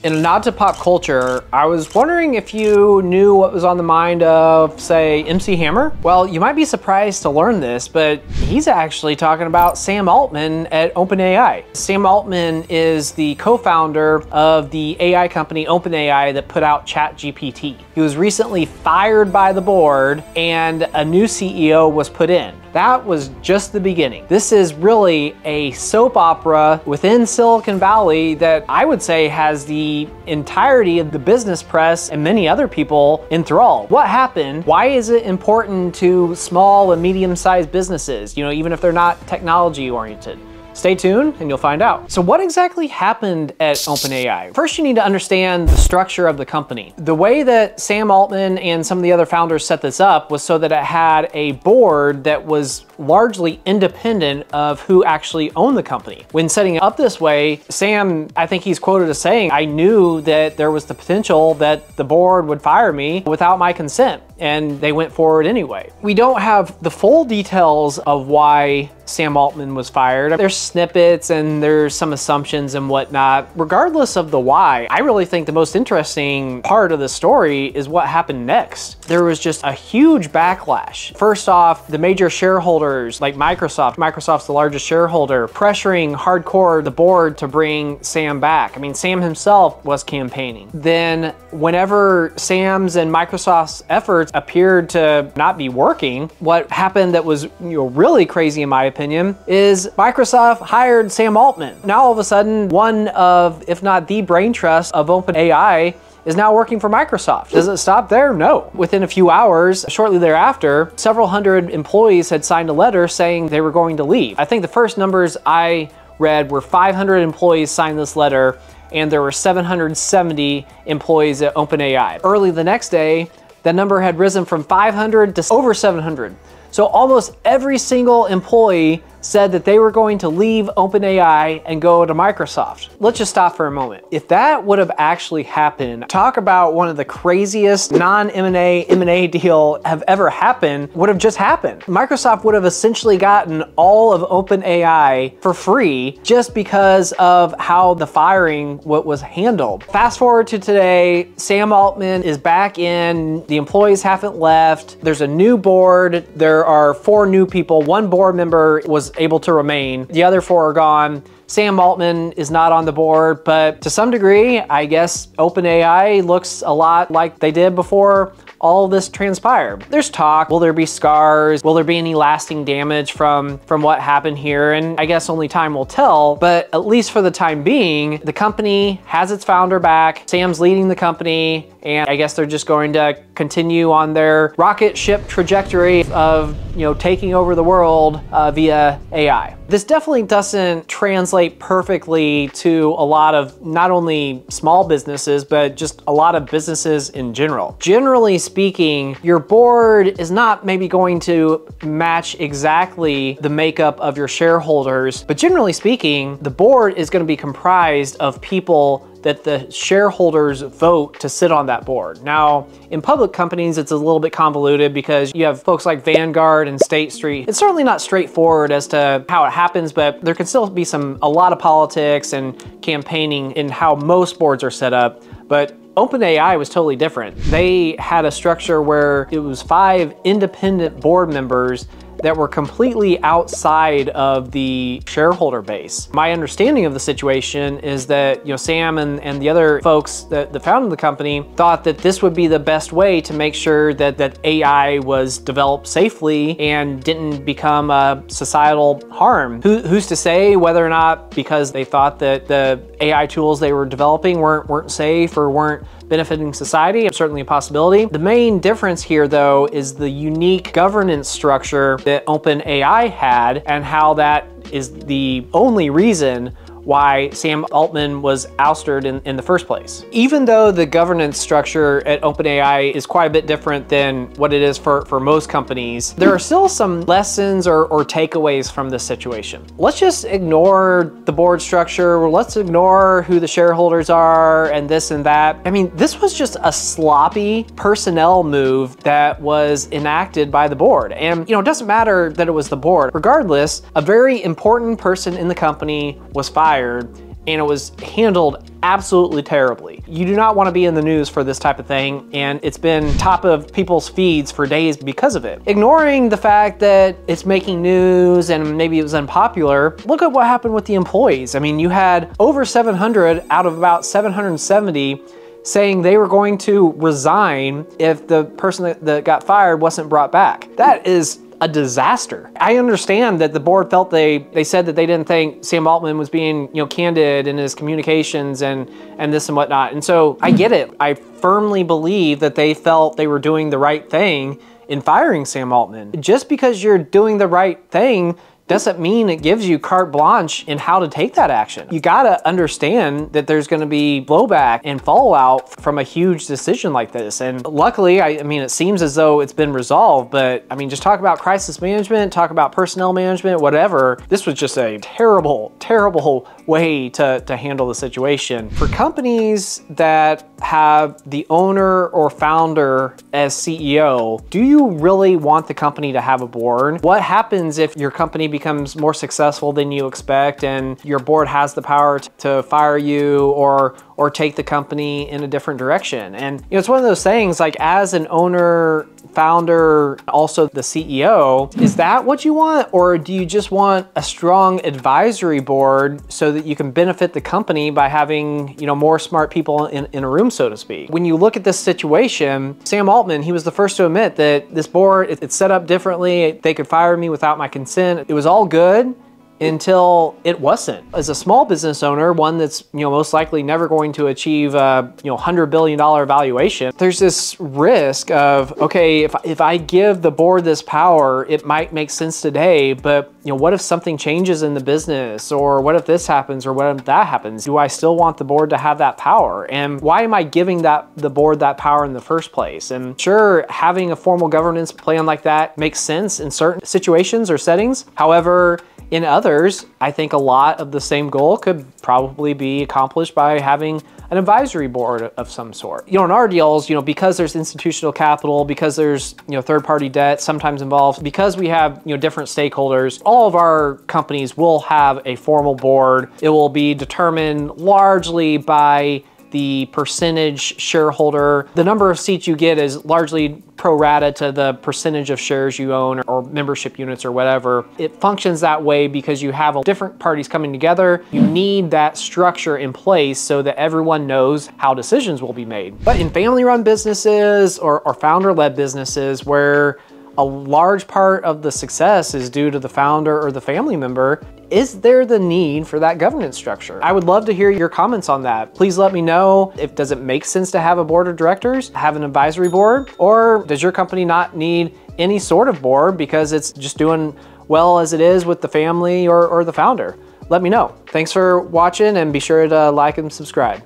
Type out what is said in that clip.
In a nod to pop culture, I was wondering if you knew what was on the mind of, say, MC Hammer? Well, you might be surprised to learn this, but he's actually talking about Sam Altman at OpenAI. Sam Altman is the co-founder of the AI company OpenAI that put out ChatGPT. He was recently fired by the board and a new CEO was put in. That was just the beginning. This is really a soap opera within Silicon Valley that I would say has the entirety of the business press and many other people enthralled. What happened? Why is it important to small and medium-sized businesses, even if they're not technology oriented? Stay tuned and you'll find out. So what exactly happened at OpenAI? First, you need to understand the structure of the company. The way that Sam Altman and some of the other founders set this up was so that it had a board that was largely independent of who actually owned the company. When setting it up this way, Sam, I think he's quoted as saying, I knew that there was the potential that the board would fire me without my consent, and they went forward anyway. We don't have the full details of why Sam Altman was fired. There's snippets and there's some assumptions and whatnot. Regardless of the why, I really think the most interesting part of the story is what happened next. There was just a huge backlash. First off, the major shareholders like Microsoft's the largest shareholder, pressuring hardcore the board to bring Sam back. I mean, Sam himself was campaigning. Then whenever Sam's and Microsoft's efforts appeared to not be working, what happened that was really crazy in my opinion is Microsoft hired Sam Altman. Now all of a sudden, one of, if not the brain trust of OpenAI is now working for Microsoft. Does it stop there? No. Within a few hours, shortly thereafter, several hundred employees had signed a letter saying they were going to leave. I think the first numbers I read were 500 employees signed this letter and there were 770 employees at OpenAI. Early the next day, that number had risen from 500 to over 700. So almost every single employee said that they were going to leave OpenAI and go to Microsoft. Let's just stop for a moment. If that would have actually happened, talk about one of the craziest non-M&A deal have ever happened, would have just happened. Microsoft would have essentially gotten all of OpenAI for free just because of how the firing was handled. Fast forward to today, Sam Altman is back in, the employees haven't left, there's a new board, there are 4 new people, 1 board member was able to remain. The other 4 are gone. Sam Altman is not on the board, but to some degree, I guess OpenAI looks a lot like they did before all this transpired. There's talk, will there be scars? Will there be any lasting damage from what happened here? And I guess only time will tell, but at least for the time being, the company has its founder back, Sam's leading the company, and I guess they're just going to continue on their rocket ship trajectory of, taking over the world via AI. This definitely doesn't translate perfectly to a lot of not only small businesses, but just a lot of businesses in general. Generally speaking, your board is not maybe going to match exactly the makeup of your shareholders, but generally speaking, the board is going to be comprised of people that the shareholders vote to sit on that board. Now, in public companies, it's a little bit convoluted because you have folks like Vanguard and State Street. It's certainly not straightforward as to how it happens, but there can still be a lot of politics and campaigning in how most boards are set up. But OpenAI was totally different. They had a structure where it was 5 independent board members that were completely outside of the shareholder base. My understanding of the situation is that Sam and the other folks that founded the company thought that this would be the best way to make sure that AI was developed safely and didn't become a societal harm. Who's to say whether or not because they thought that the AI tools they were developing weren't safe or weren't benefiting society? It's certainly a possibility. The main difference here though is the unique governance structure that OpenAI had and how that is the only reason why Sam Altman was ousted in the first place. Even though the governance structure at OpenAI is quite a bit different than what it is for most companies, there are still some lessons or takeaways from this situation. Let's just ignore the board structure, let's ignore who the shareholders are and this and that. I mean, this was just a sloppy personnel move that was enacted by the board. And it doesn't matter that it was the board. Regardless, a very important person in the company was fired and it was handled absolutely terribly. You do not want to be in the news for this type of thing, and it's been top of people's feeds for days because of it. Ignoring the fact that it's making news and maybe it was unpopular, look at what happened with the employees. I mean, you had over 700 out of about 770 saying they were going to resign if the person that got fired wasn't brought back. That is a disaster. I understand that the board felt they said that they didn't think Sam Altman was being, candid in his communications and this and whatnot. And so I get it. I firmly believe that they felt they were doing the right thing in firing Sam Altman. Just because you're doing the right thing doesn't mean it gives you carte blanche in how to take that action. You gotta understand that there's gonna be blowback and fallout from a huge decision like this. And luckily, I mean, it seems as though it's been resolved, but I mean, just talk about crisis management, talk about personnel management, whatever. This was just a terrible, terrible way to handle the situation. For companies that have the owner or founder as CEO, do you really want the company to have a board? What happens if your company becomes more successful than you expect and your board has the power to fire you or take the company in a different direction? And it's one of those things, like, as an owner, founder, also the CEO, is that what you want? Or do you just want a strong advisory board so that you can benefit the company by having, more smart people in a room, so to speak? When you look at this situation, Sam Altman, he was the first to admit that this board, it's set up differently. They could fire me without my consent. It was all good until it wasn't. As a small business owner, one that's most likely never going to achieve a $100 billion valuation, there's this risk of, okay, if I give the board this power, it might make sense today, but what if something changes in the business, or what if this happens, or what if that happens? Do I still want the board to have that power? And why am I giving the board that power in the first place? And sure, having a formal governance plan like that makes sense in certain situations or settings. However, in others, I think a lot of the same goal could probably be accomplished by having an advisory board of some sort. In our deals, because there's institutional capital, because there's, third-party debt sometimes involved, because we have, different stakeholders, all of our companies will have a formal board. It will be determined largely by the percentage shareholder. The number of seats you get is largely pro rata to the percentage of shares you own or membership units or whatever. It functions that way because you have different parties coming together. You need that structure in place so that everyone knows how decisions will be made. But in family-run businesses or founder-led businesses where a large part of the success is due to the founder or the family member, is there the need for that governance structure? I would love to hear your comments on that. Please let me know if does it make sense to have a board of directors, have an advisory board, or does your company not need any sort of board because it's just doing well as it is with the family or the founder? Let me know. Thanks for watching, and be sure to like and subscribe.